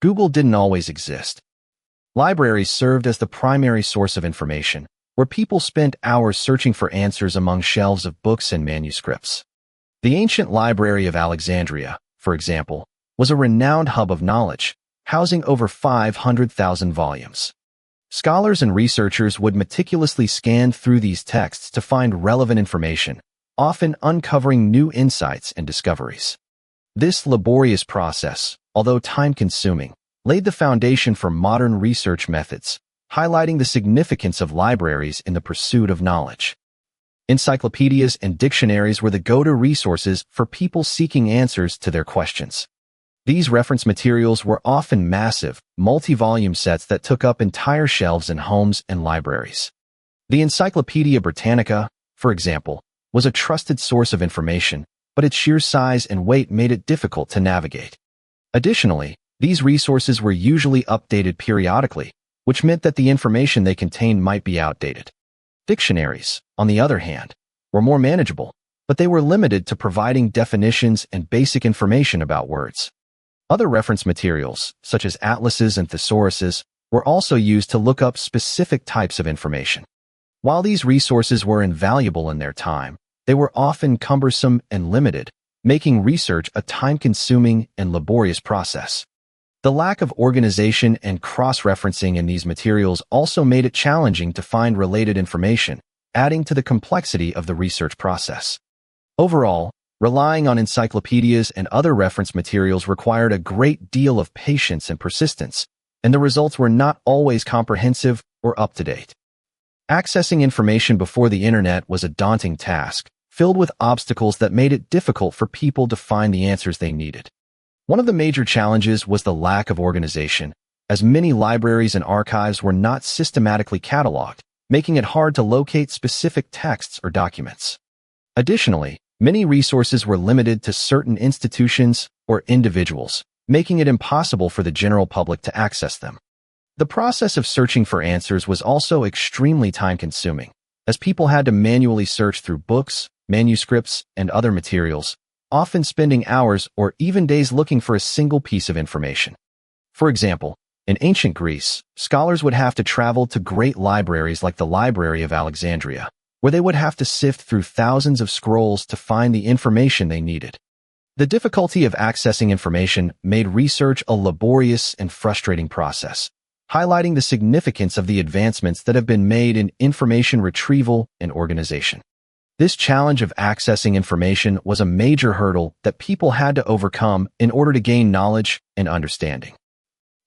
Google didn't always exist. Libraries served as the primary source of information, where people spent hours searching for answers among shelves of books and manuscripts. The ancient Library of Alexandria, for example, was a renowned hub of knowledge, housing over 500,000 volumes. Scholars and researchers would meticulously scan through these texts to find relevant information, often uncovering new insights and discoveries. This laborious process, although time-consuming, laid the foundation for modern research methods, highlighting the significance of libraries in the pursuit of knowledge. Encyclopedias and dictionaries were the go-to resources for people seeking answers to their questions. These reference materials were often massive, multi-volume sets that took up entire shelves in homes and libraries. The Encyclopedia Britannica, for example, was a trusted source of information, but its sheer size and weight made it difficult to navigate. Additionally, these resources were usually updated periodically, which meant that the information they contained might be outdated. Dictionaries, on the other hand, were more manageable, but they were limited to providing definitions and basic information about words. Other reference materials, such as atlases and thesauruses, were also used to look up specific types of information. While these resources were invaluable in their time, they were often cumbersome and limited, making research a time-consuming and laborious process. The lack of organization and cross-referencing in these materials also made it challenging to find related information, adding to the complexity of the research process. Overall, relying on encyclopedias and other reference materials required a great deal of patience and persistence, and the results were not always comprehensive or up-to-date. Accessing information before the internet was a daunting task, filled with obstacles that made it difficult for people to find the answers they needed. One of the major challenges was the lack of organization, as many libraries and archives were not systematically cataloged, making it hard to locate specific texts or documents. Additionally, many resources were limited to certain institutions or individuals, making it impossible for the general public to access them. The process of searching for answers was also extremely time-consuming, as people had to manually search through books, manuscripts, and other materials, often spending hours or even days looking for a single piece of information. For example, in ancient Greece, scholars would have to travel to great libraries like the Library of Alexandria, where they would have to sift through thousands of scrolls to find the information they needed. The difficulty of accessing information made research a laborious and frustrating process, highlighting the significance of the advancements that have been made in information retrieval and organization. This challenge of accessing information was a major hurdle that people had to overcome in order to gain knowledge and understanding.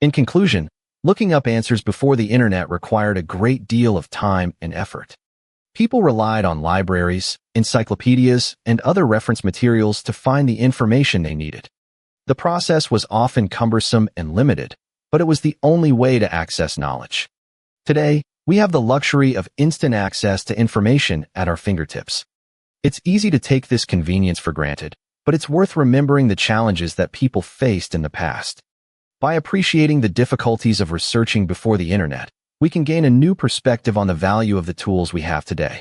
In conclusion, looking up answers before the internet required a great deal of time and effort. People relied on libraries, encyclopedias, and other reference materials to find the information they needed. The process was often cumbersome and limited, but it was the only way to access knowledge. Today, we have the luxury of instant access to information at our fingertips. It's easy to take this convenience for granted, but it's worth remembering the challenges that people faced in the past. By appreciating the difficulties of researching before the internet, we can gain a new perspective on the value of the tools we have today.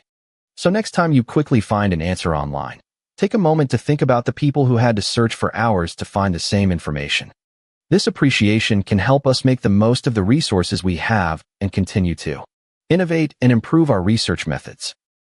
So next time you quickly find an answer online, take a moment to think about the people who had to search for hours to find the same information. This appreciation can help us make the most of the resources we have and continue to innovate and improve our research methods.